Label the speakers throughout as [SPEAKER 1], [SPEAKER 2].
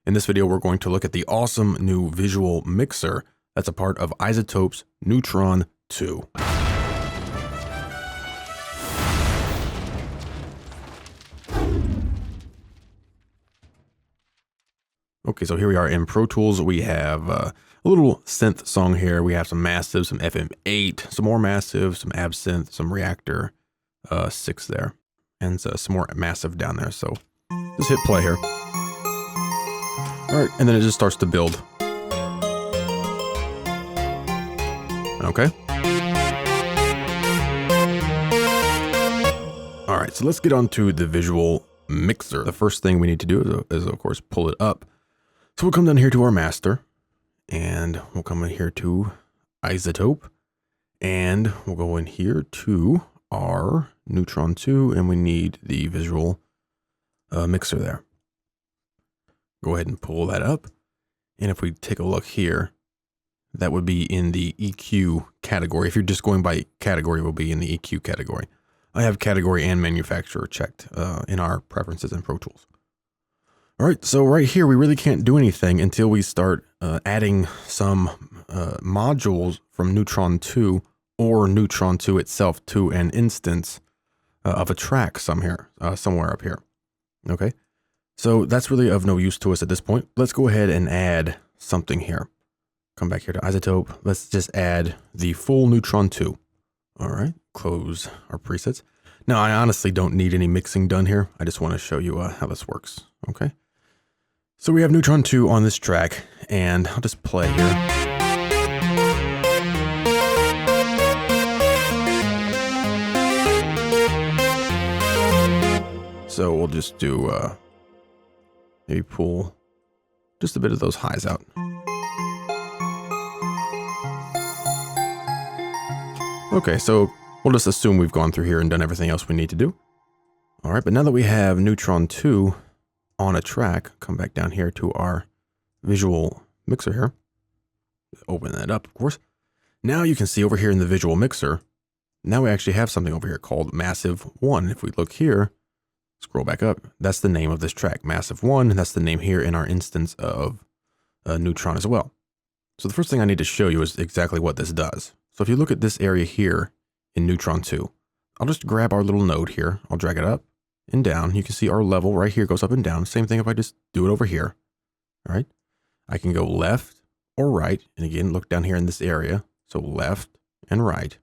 [SPEAKER 1] In this video, we're going to look at the awesome new visual mixer that's a part of Izotope's Neutron 2. Okay, so here we are in Pro Tools. We have a little synth song here. We have some massive, some FM8, some more massive, some absynth, some reactor 6 there, and some more massive down there. So just hit play here. All right, and then it just starts to build. Okay. All right, so let's get on to the visual mixer. The first thing we need to do is of course, pull it up. So we'll come down here to our master, and we'll come in here to Izotope, and we'll go in here to our Neutron 2, and we need the visual mixer there. Go ahead and pull that up, and if we take a look here, that would be in the EQ category. If you're just going by category, it will be in the EQ category. I have category and manufacturer checked in our preferences in Pro Tools. All right, so right here, we really can't do anything until we start adding some modules from Neutron 2 or Neutron 2 itself to an instance of a track somewhere up here. Okay, so that's really of no use to us at this point. Let's go ahead and add something here. Come back here to Izotope. Let's just add the full Neutron 2. All right, close our presets. Now, I honestly don't need any mixing done here. I just want to show you how this works. Okay. So we have Neutron 2 on this track, and I'll just play here. So we'll just do, maybe pull just a bit of those highs out. Okay, so we'll just assume we've gone through here and done everything else we need to do. All right, but now that we have Neutron 2 on a track, come back down here to our visual mixer here. Open that up, of course. Now you can see over here in the visual mixer, now we actually have something over here called Massive 1. If we look here, scroll back up, that's the name of this track, Massive 1, and that's the name here in our instance of Neutron as well. So the first thing I need to show you is exactly what this does. So if you look at this area here in Neutron 2, I'll just grab our little node here, I'll drag it up and down. You can see our level right here goes up and down. Same thing if I just do it over here. All right. I can go left or right. And again, look down here in this area. So left and right.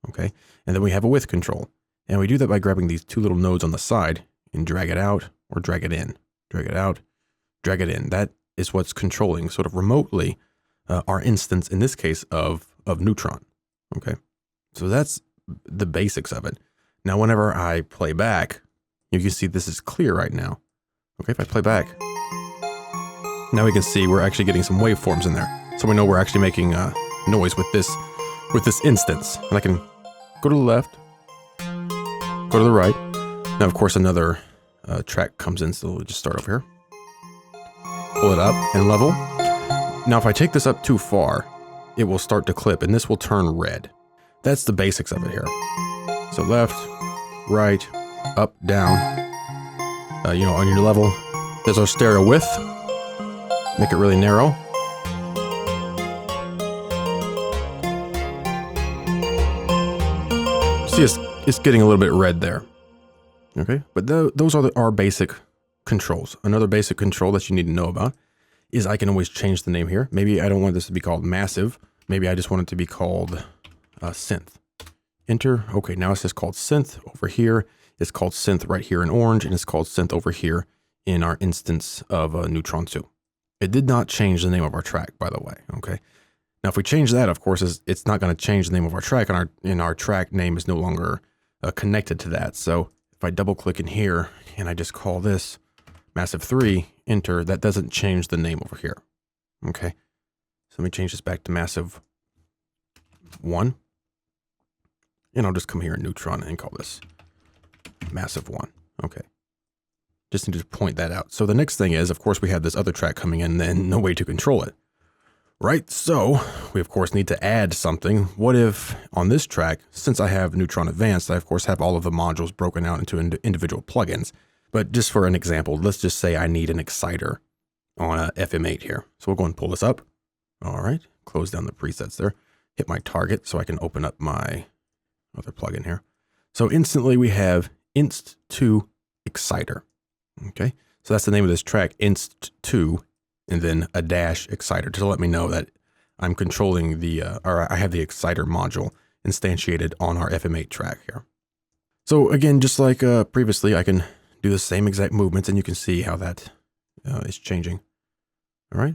[SPEAKER 1] Okay. And then we have a Whisk Control. And we do that by grabbing these two little nodes on the side and drag it out or drag it in. Drag it out, drag it in. That is what's controlling sort of remotely our instance, in this case, of Neutron. Okay. So that's the basics of it. Now, whenever I play back, you can see this is clear right now. Okay, if I play back, now we can see we're actually getting some waveforms in there. So we know we're actually making noise with this instance. And I can go to the left, go to the right. Now, of course, another track comes in, so we'll just start over here. Pull it up and level. Now, if I take this up too far, it will start to clip, and this will turn red. That's the basics of it here. So left, right, up, down, on your level. There's our stereo width. Make it really narrow. See, it's getting a little bit red there. Okay, but those are our basic controls. Another basic control that you need to know about is I can always change the name here. Maybe I don't want this to be called Massive. Maybe I just want it to be called Synth. Enter. Okay, now it says called Synth over here. It's called Synth right here in orange, and it's called Synth over here in our instance of Neutron 2. It did not change the name of our track, by the way, okay? Now, if we change that, of course, it's not going to change the name of our track, and our track name is no longer connected to that. So if I double-click in here, and I just call this Massive 3, enter, that doesn't change the name over here, okay? So let me change this back to Massive 1, and I'll just come here in Neutron and call this Massive 1. Okay. Just need to point that out. So the next thing is, of course, we have this other track coming in and no way to control it. Right? So we, of course, need to add something. What if on this track, since I have Neutron Advanced, I, of course, have all of the modules broken out into individual plugins. But just for an example, let's just say I need an exciter on a FM8 here. So we'll go and pull this up. All right, close down the presets there. Hit my target so I can open up my other plugin here. So instantly we have Inst2 Exciter. Okay, so that's the name of this track, Inst2, and then a dash Exciter to let me know that I'm controlling the, or I have the Exciter module instantiated on our FM8 track here. So again, just like previously, I can do the same exact movements and you can see how that is changing. All right.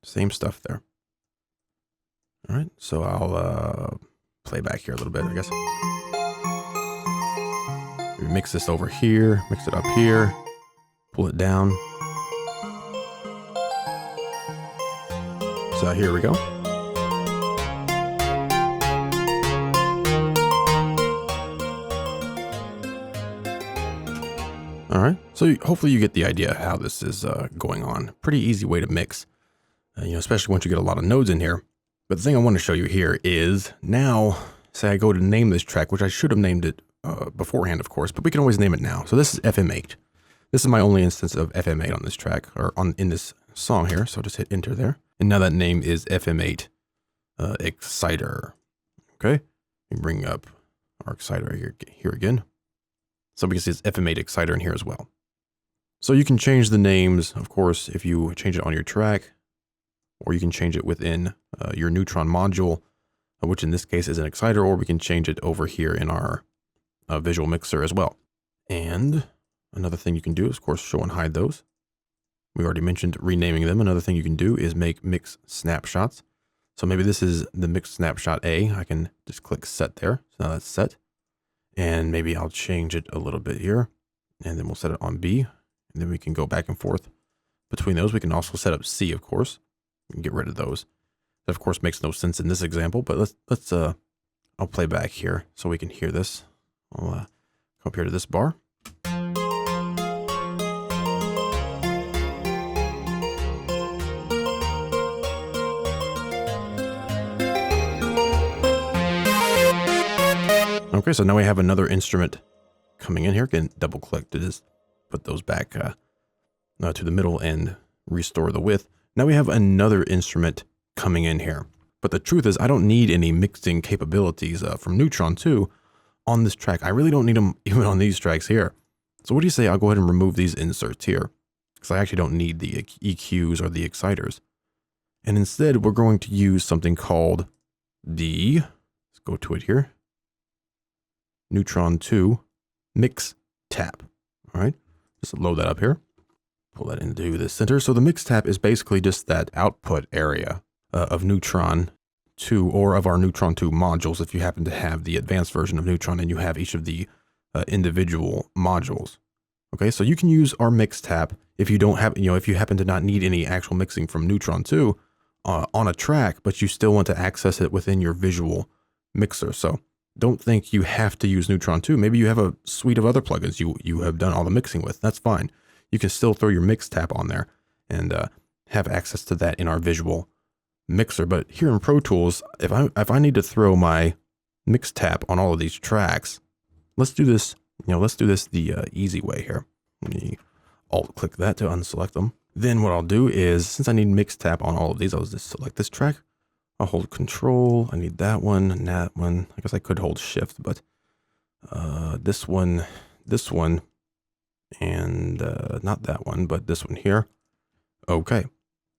[SPEAKER 1] Same stuff there. All right. So I'll play back here a little bit, I guess. We mix this over here, mix it up here, pull it down. So here we go. All right, so hopefully you get the idea how this is going on. Pretty easy way to mix, especially once you get a lot of nodes in here. But the thing I want to show you here is now, say I go to name this track, which I should have named it beforehand, of course, but we can always name it now. So this is FM8. This is my only instance of FM8 on this track, or in this song here. So just hit enter there. And now that name is FM8 Exciter. Okay, we bring up our Exciter here again. So we can see it's FM8 Exciter in here as well. So you can change the names, of course, if you change it on your track, or you can change it within your Neutron module, which in this case is an Exciter, or we can change it over here in our visual mixer as well. And another thing you can do is, of course, show and hide those. We already mentioned renaming them. Another thing you can do is make mix snapshots. So maybe this is the mix snapshot A. I can just click set there. So now that's set. And maybe I'll change it a little bit here, and then we'll set it on B, and then we can go back and forth between those. We can also set up C, of course, and get rid of those. That of course makes no sense in this example, but let's I'll play back here so we can hear this. I'll come up here to this bar. Okay, so now we have another instrument coming in here. Can double click to just put those back to the middle and restore the width. Now we have another instrument coming in here. But the truth is I don't need any mixing capabilities from Neutron 2 on this track. I really don't need them even on these tracks here. So what do you say I'll go ahead and remove these inserts here, because I actually don't need the EQs or the exciters. And instead we're going to use something called the, let's go to it here, Neutron 2 Mix Tap. All right, just load that up here. Pull that into the center. So the Mix Tap is basically just that output area of Neutron 2, or of our Neutron 2 modules, if you happen to have the advanced version of Neutron and you have each of the individual modules. Okay, so you can use our Mix Tap if you don't have, if you happen to not need any actual mixing from Neutron 2 on a track, but you still want to access it within your visual mixer. So don't think you have to use Neutron 2. Maybe you have a suite of other plugins you have done all the mixing with. That's fine. You can still throw your Mix Tap on there and have access to that in our visual mixer. But here in Pro Tools, if I need to throw my Mix Tap on all of these tracks, let's do this. Let's do this the easy way here. Let me alt click that to unselect them. Then what I'll do is, since I need Mix Tap on all of these, I'll just select this track. I'll hold Control. I need that one and that one. I guess I could hold Shift, but this one, and not that one, but this one here. Okay.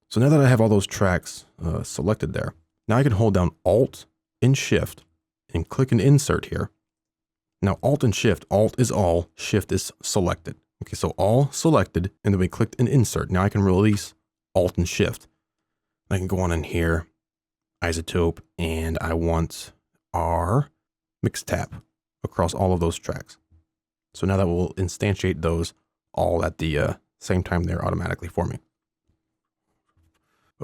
[SPEAKER 1] So now that I have all those tracks selected there, now I can hold down Alt and Shift and click an insert here. Now Alt and Shift, Alt is all, Shift is selected. Okay, so all selected, and then we clicked an insert. Now I can release Alt and Shift. I can go on in here, Izotope, and I want our Mix Tap across all of those tracks. So now that will instantiate those all at the same time there automatically for me.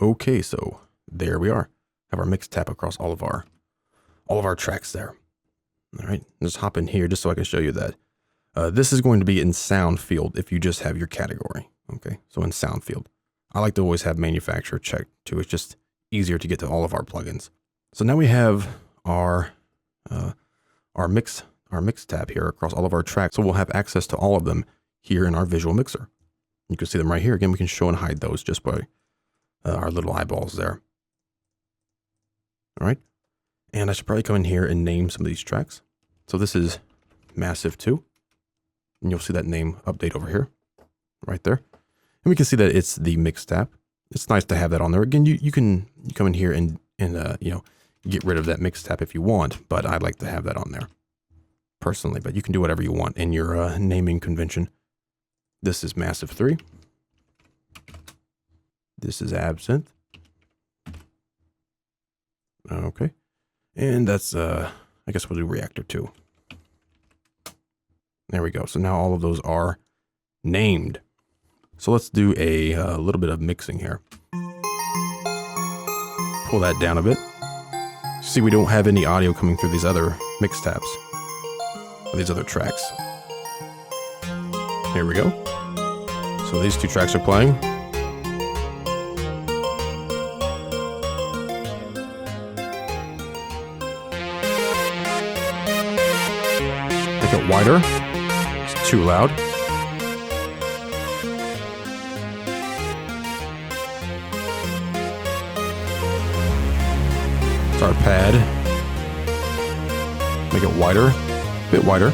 [SPEAKER 1] Okay, so there we are. Have our Mix Tap across all of our tracks there. All right, just hop in here just so I can show you that this is going to be in sound field if you just have your category. Okay, so in sound field. I like to always have manufacturer checked too. It's just easier to get to all of our plugins. So now we have our Mix Tab here across all of our tracks. So we'll have access to all of them here in our visual mixer. You can see them right here. Again, we can show and hide those just by our little eyeballs there. All right. And I should probably come in here and name some of these tracks. So this is Massive 2. And you'll see that name update over here, right there. And we can see that it's the mix tab. It's nice to have that on there. Again, you can come in here and get rid of that mix tab if you want, but I like to have that on there personally. But you can do whatever you want in your naming convention. This is Massive 3. This is Absinthe. Okay. And that's, I guess we'll do Reactor 2. There we go. So now all of those are named. So let's do a little bit of mixing here. Pull that down a bit. See, we don't have any audio coming through these other mix tabs, or these other tracks. Here we go. So these two tracks are playing. Make it wider. It's too loud. It's our pad. Make it wider, a bit wider.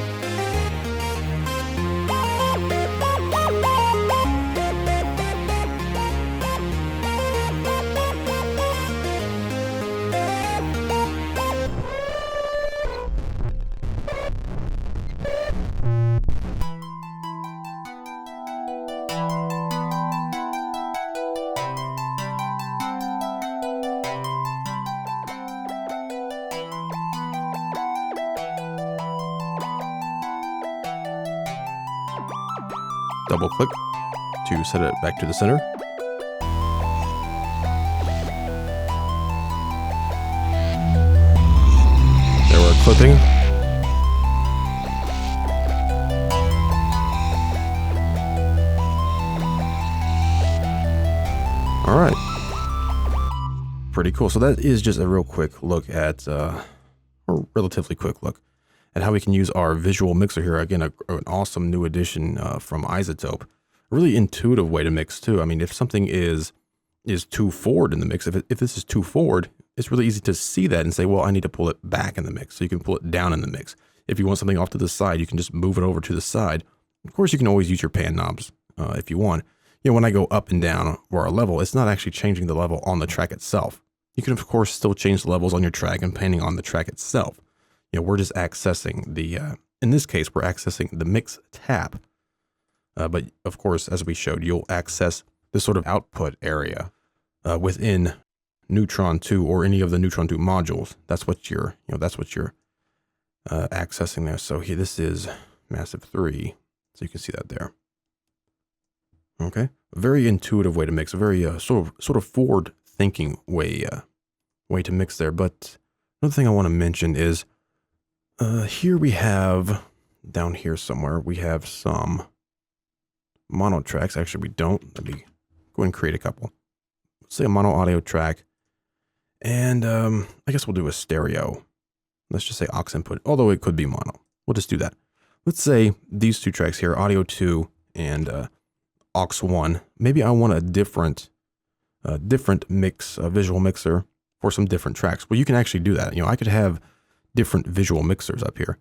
[SPEAKER 1] Double click to set it back to the center. There we're clipping. All right. Pretty cool. So that is just a real quick look at, or relatively quick look and how we can use our visual mixer here. Again, an awesome new addition from Izotope. A really intuitive way to mix too. I mean, if something is too forward in the mix, if this is too forward, it's really easy to see that and say, well, I need to pull it back in the mix. So you can pull it down in the mix. If you want something off to the side, you can just move it over to the side. Of course, you can always use your pan knobs if you want. You know, when I go up and down or a level, it's not actually changing the level on the track itself. You can, of course, still change the levels on your track and depending on the track itself. You know, we're just accessing the, in this case, we're accessing the mix tab. But of course, as we showed, you'll access this sort of output area within Neutron 2 or any of the Neutron 2 modules. That's what you're, accessing there. So here, this is Massive 3. So you can see that there. Okay. A very intuitive way to mix, a very sort of forward thinking way to mix there. But another thing I want to mention is, here we have, down here somewhere, we have some mono tracks. Actually, we don't. Let me go ahead and create a couple. Let's say a mono audio track. And I guess we'll do a stereo. Let's just say aux input, although it could be mono. We'll just do that. Let's say these two tracks here, audio 2 and aux 1. Maybe I want a different mix, visual mixer for some different tracks. Well, you can actually do that. You know, I could have different visual mixers up here.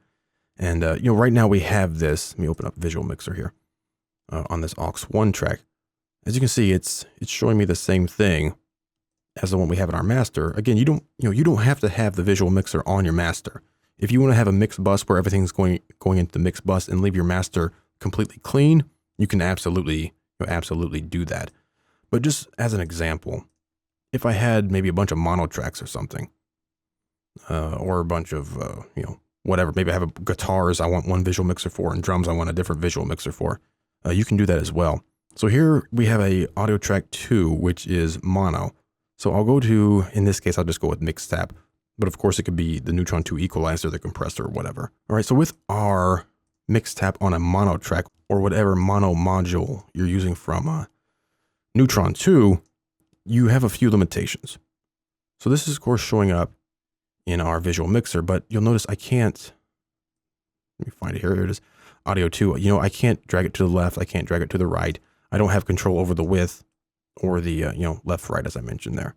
[SPEAKER 1] And, right now we have this. Let me open up visual mixer here on this aux 1 track. As you can see, it's showing me the same thing as the one we have in our master. Again, you don't have to have the visual mixer on your master. If you want to have a mix bus where everything's going into the mix bus and leave your master completely clean, you can absolutely do that. But just as an example, if I had maybe a bunch of mono tracks or something, or a bunch of, whatever, maybe I have guitars I want one visual mixer for and drums I want a different visual mixer for, you can do that as well. So here we have a audio track 2, which is mono. So I'll go to, in this case, I'll just go with mix tab, but of course it could be the Neutron 2 equalizer, the compressor, or whatever. All right, so with our mix tab on a mono track or whatever mono module you're using from Neutron 2, you have a few limitations. So this is of course showing up in our visual mixer, but you'll notice I can't, let me find it here. Here it is, audio 2. I can't drag it to the left. I can't drag it to the right. I don't have control over the width or the, left, right, as I mentioned there.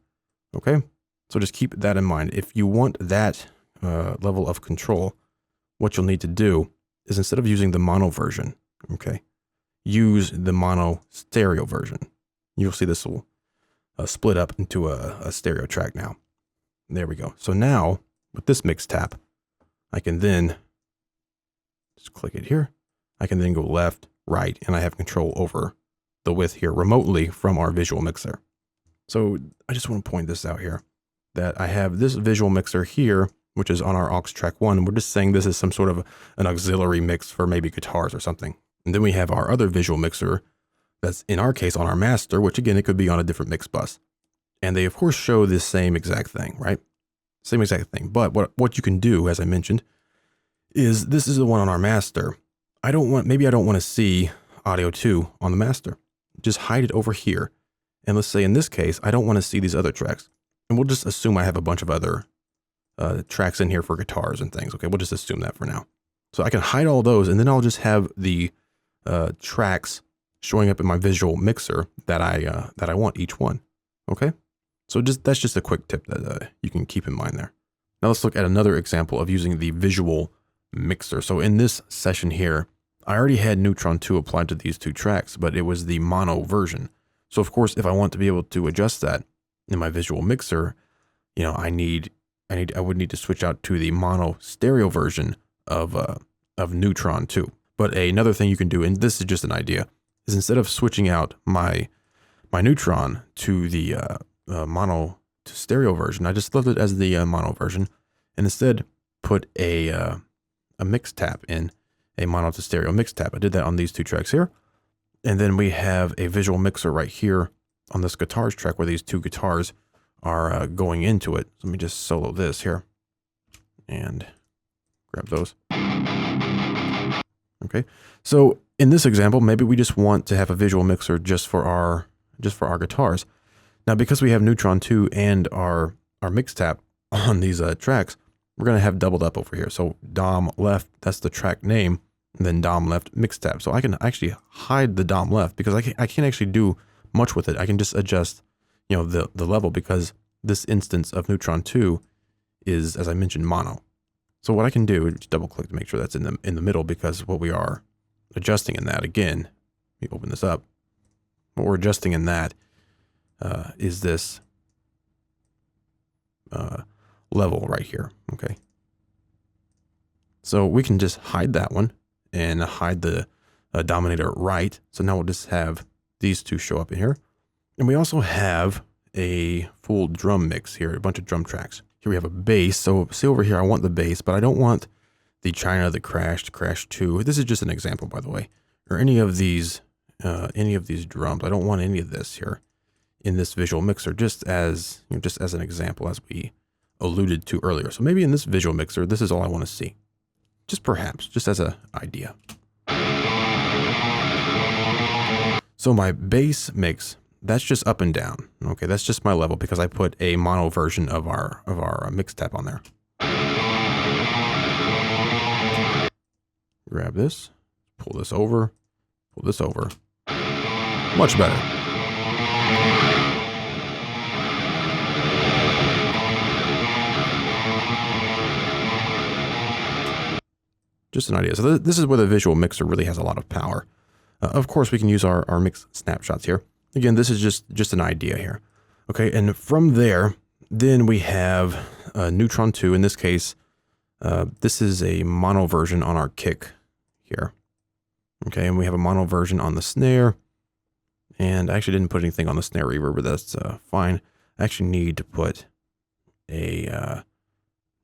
[SPEAKER 1] Okay. So just keep that in mind. If you want that level of control, what you'll need to do is instead of using the mono version, okay, use the mono stereo version. You'll see this will split up into a stereo track now. There we go. So now with this mix tap, I can then just click it here. I can then go left, right, and I have control over the width here remotely from our visual mixer. So I just want to point this out here that I have this visual mixer here, which is on our aux track 1. We're just saying this is some sort of an auxiliary mix for maybe guitars or something. And then we have our other visual mixer that's in our case on our master, which again, it could be on a different mix bus. And they of course show this same exact thing, right? Same exact thing. But what you can do, as I mentioned, is this is the one on our master. Maybe I don't want to see audio 2 on the master. Just hide it over here. And let's say in this case, I don't want to see these other tracks. And we'll just assume I have a bunch of other tracks in here for guitars and things. Okay, we'll just assume that for now. So I can hide all those, and then I'll just have the tracks showing up in my visual mixer that I want each one. Okay, so that's just a quick tip that you can keep in mind there. Now let's look at another example of using the visual mixer. So in this session here, I already had Neutron 2 applied to these two tracks, but it was the mono version. So of course, if I want to be able to adjust that in my visual mixer, I would need to switch out to the mono stereo version of Neutron 2. But another thing you can do, and this is just an idea, is instead of switching out my Neutron to the mono to stereo version, I just left it as the mono version, and instead put a mix tap in, a mono to stereo mix tap. I did that on these two tracks here. And then we have a visual mixer right here on this guitars track where these two guitars are going into it. So let me just solo this here and grab those. Okay. So in this example, maybe we just want to have a visual mixer just for our guitars. Now, because we have Neutron 2 and our mix tap on these tracks, we're going to have doubled up over here. So DOM left, that's the track name, and then DOM left mix tap. So I can actually hide the DOM left because I can't actually do much with it. I can just adjust, the level because this instance of Neutron 2 is, as I mentioned, mono. So what I can do is just double click to make sure that's in the middle, because what we are adjusting in that, again, let me open this up. What we're adjusting in that is this level right here. Okay. So we can just hide that one and hide the dominator right. So now we'll just have these two show up in here. And we also have a full drum mix here, a bunch of drum tracks. Here we have a bass. So see over here, I want the bass, but I don't want the China, the Crash 2. This is just an example, by the way, or any of these drums. I don't want any of this here in this visual mixer, just as an example, as we alluded to earlier. So maybe in this visual mixer, this is all I want to see. Just perhaps, just as an idea. So my bass mix, that's just up and down. Okay, that's just my level because I put a mono version of our mix tap on there. Grab this, pull this over, Much better. Just an idea. So this is where the visual mixer really has a lot of power. Of course, we can use our mix snapshots here. Again, this is just an idea here. Okay, and from there, then we have Neutron 2. In this case, this is a mono version on our kick here. Okay, and we have a mono version on the snare. And I actually didn't put anything on the snare reverb, but that's fine. I actually need to put a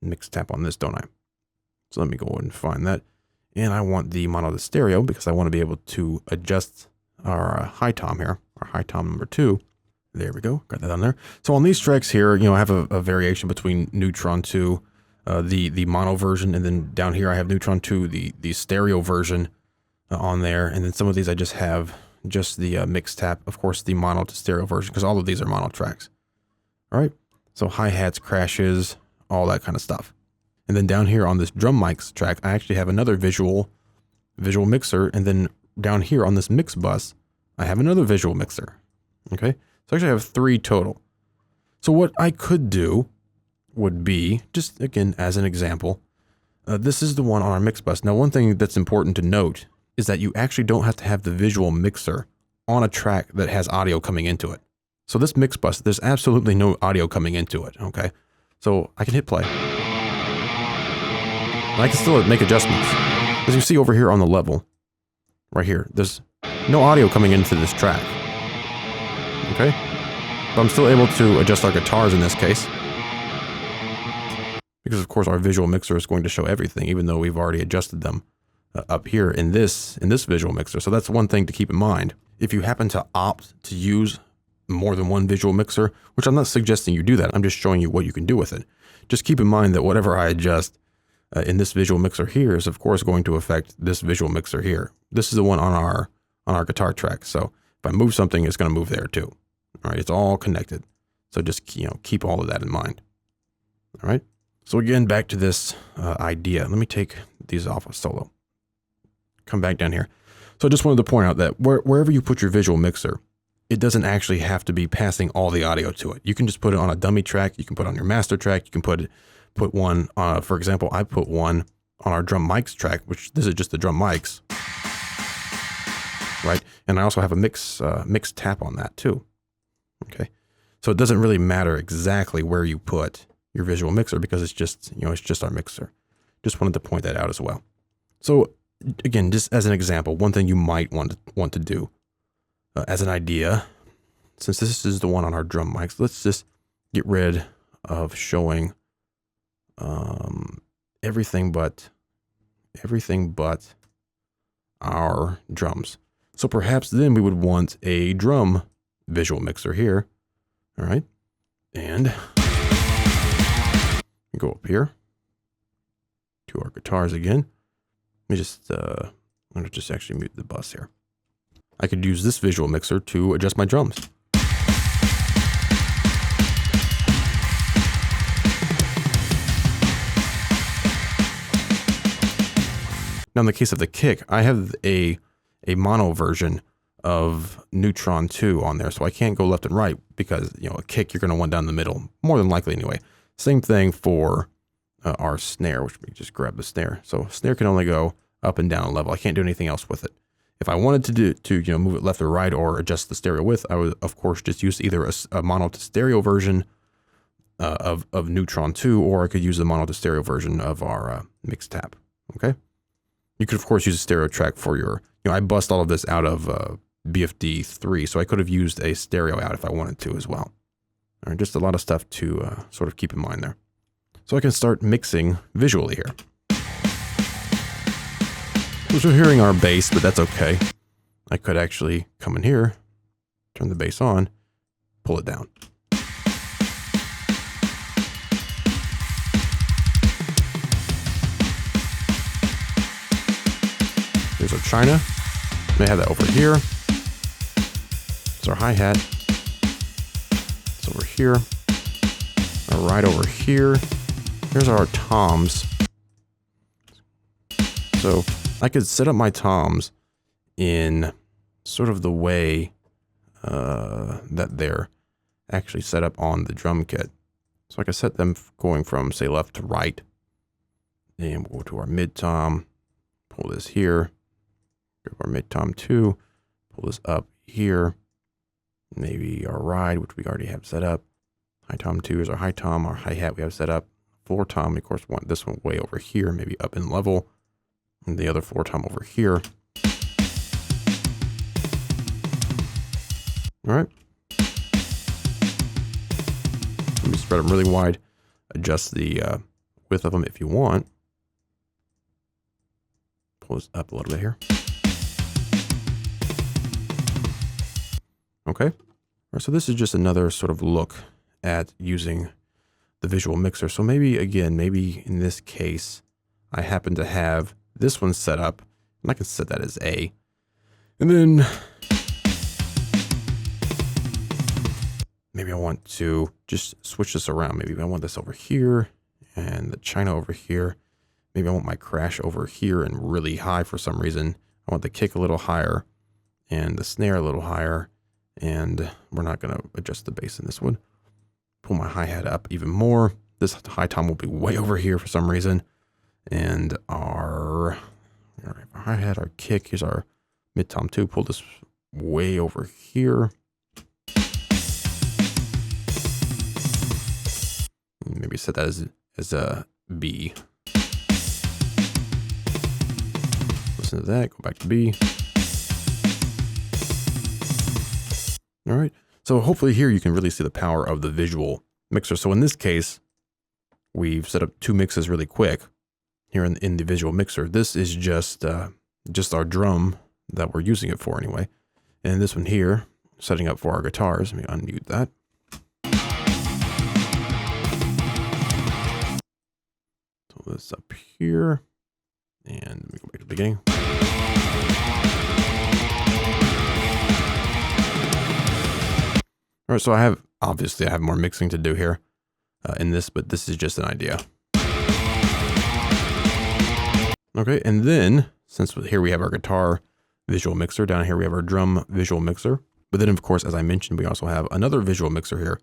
[SPEAKER 1] mix tap on this, don't I? So let me go and find that. And I want the mono to stereo because I want to be able to adjust our high tom here, our high tom number 2. There we go, got that on there. So on these tracks here, I have a variation between Neutron 2, the mono version, and then down here I have Neutron 2, the stereo version on there. And then some of these I just have just the mix tap, of course, the mono to stereo version, because all of these are mono tracks. All right, so hi-hats, crashes, all that kind of stuff. And then down here on this drum mics track, I actually have another visual mixer. And then down here on this mix bus, I have another visual mixer. Okay, so actually I have 3 total. So what I could do would be, just again as an example, this is the one on our mix bus. Now one thing that's important to note is that you actually don't have to have the visual mixer on a track that has audio coming into it. So this mix bus, there's absolutely no audio coming into it, okay? So I can hit play. And I can still make adjustments. As you see over here on the level, right here, there's no audio coming into this track. Okay? But I'm still able to adjust our guitars in this case. Because of course our visual mixer is going to show everything, even though we've already adjusted them up here in this visual mixer. So that's one thing to keep in mind. If you happen to opt to use more than one visual mixer, which I'm not suggesting you do that, I'm just showing you what you can do with it. Just keep in mind that whatever I adjust in this visual mixer here is of course going to affect this visual mixer here. This is the one on our guitar track. So if I move something, it's going to move there too. All right, it's all connected. So just keep all of that in mind. All right. So again, back to this idea. Let me take these off of solo. Come back down here. So I just wanted to point out that wherever you put your visual mixer, it doesn't actually have to be passing all the audio to it. You can just put it on a dummy track. You can put it on your master track. You can put one, for example, I put one on our drum mics track, which this is just the drum mics, right? And I also have a mix tap on that too. Okay. So it doesn't really matter exactly where you put your visual mixer because it's just, it's just our mixer. Just wanted to point that out as well. So again, just as an example, one thing you might want to do as an idea, since this is the one on our drum mics, let's just get rid of showing everything but our drums. So perhaps then we would want a drum visual mixer here. All right. And go up here to our guitars again. Let me just, I'm going to just actually mute the bus here. I could use this visual mixer to adjust my drums. Now in the case of the kick, I have a mono version of Neutron 2 on there, so I can't go left and right because, a kick you're going to want down the middle, more than likely anyway. Same thing for our snare, which we just grab the snare. So snare can only go up and down a level. I can't do anything else with it. If I wanted to move it left or right or adjust the stereo width, I would of course just use either a mono to stereo version of Neutron 2, or I could use the mono to stereo version of our mix tap. Okay. You could of course use a stereo track for your, I bust all of this out of BFD 3, so I could have used a stereo out if I wanted to as well. All right, just a lot of stuff to sort of keep in mind there. So I can start mixing visually here. So we're hearing our bass, but that's okay. I could actually come in here, turn the bass on, pull it down. Here's our China. May have that over here. It's our hi-hat. It's over here. Our ride over here. Here's our toms. So I could set up my toms in sort of the way that they're actually set up on the drum kit. So I could set them going from, say, left to right. And we'll go to our mid tom, pull this here, grab our mid tom 2, pull this up here, maybe our ride, which we already have set up. High tom 2 is our high tom, our hi-hat we have set up. Floor tom, we of course want this one way over here, maybe up in level, and the other floor tom over here. All right. Let me spread them really wide. Adjust the width of them if you want. Pull this up a little bit here. Okay. All right, so this is just another sort of look at using the visual mixer. So maybe in this case, I happen to have this one set up, and I can set that as A. And then maybe I want to just switch this around. Maybe I want this over here and the China over here. Maybe I want my crash over here and really high for some reason. I want the kick a little higher and the snare a little higher. And we're not going to adjust the bass in this one. Pull my hi-hat up even more. This high tom will be way over here for some reason. And our hi-hat, our kick, here's our mid tom 2. Pull this way over here. Maybe set that as a B. Listen to that, go back to B. All right, so hopefully here you can really see the power of the visual mixer. So in this case, we've set up 2 mixes really quick here in the visual mixer. This is just our drum that we're using it for anyway. And this one here, setting up for our guitars. Let me unmute that. So this up here, and let me go back to the beginning. All right, so I have more mixing to do here in this, but this is just an idea. Okay, and then since here we have our guitar visual mixer, down here we have our drum visual mixer. But then of course, as I mentioned, we also have another visual mixer here.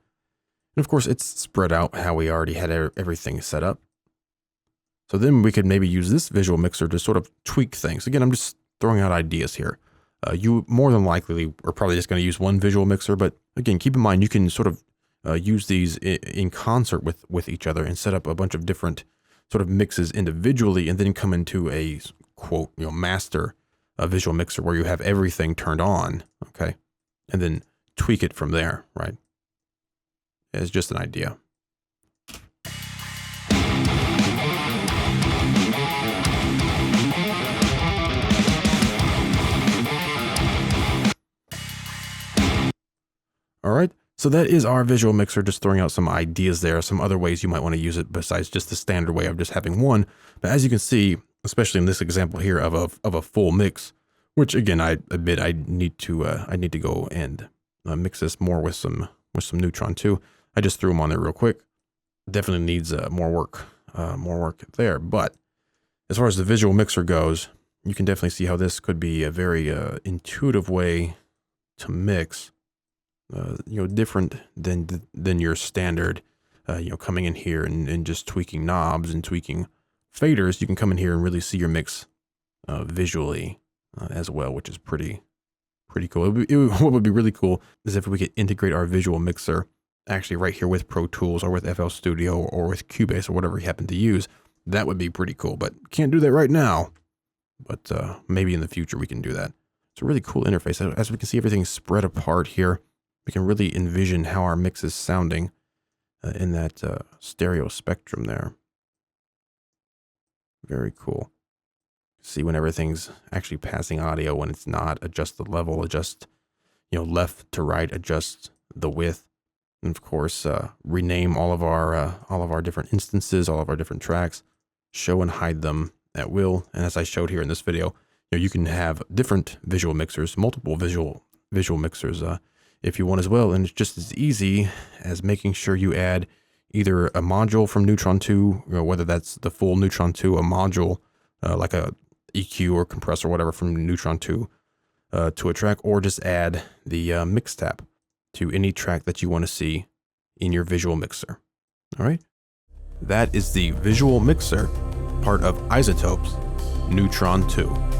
[SPEAKER 1] And of course, it's spread out how we already had everything set up. So then we could maybe use this visual mixer to sort of tweak things. Again, I'm just throwing out ideas here. You more than likely are probably just going to use one visual mixer, but again, keep in mind you can sort of use these in concert with each other and set up a bunch of different sort of mixes individually, and then come into a quote, master visual mixer where you have everything turned on, okay, and then tweak it from there, right? It's just an idea. All right, so that is our visual mixer, just throwing out some ideas there, some other ways you might want to use it besides just the standard way of just having one. But as you can see, especially in this example here of a full mix, which again, I admit I need to go and mix this more with some Neutron too. I just threw them on there real quick. Definitely needs more work there. But as far as the visual mixer goes, you can definitely see how this could be a very intuitive way to mix. Different than your standard, coming in here and just tweaking knobs and tweaking faders. You can come in here and really see your mix visually as well, which is pretty cool. What would be really cool is if we could integrate our visual mixer actually right here with Pro Tools or with FL Studio or with Cubase or whatever you happen to use. That would be pretty cool, but can't do that right now. But maybe in the future we can do that. It's a really cool interface. As we can see, everything's spread apart here. We can really envision how our mix is sounding in that stereo spectrum there. Very cool. See when everything's actually passing audio, when it's not, adjust the level, adjust, left to right, adjust the width. And of course, rename all of our different instances, all of our different tracks, show and hide them at will. And as I showed here in this video, you can have different visual mixers, multiple visual mixers, if you want as well. And it's just as easy as making sure you add either a module from Neutron 2, whether that's the full Neutron 2, a module like a EQ or compressor, whatever from Neutron 2 to a track, or just add the mix tab to any track that you want to see in your visual mixer. All right. That is the visual mixer part of Izotope's Neutron 2.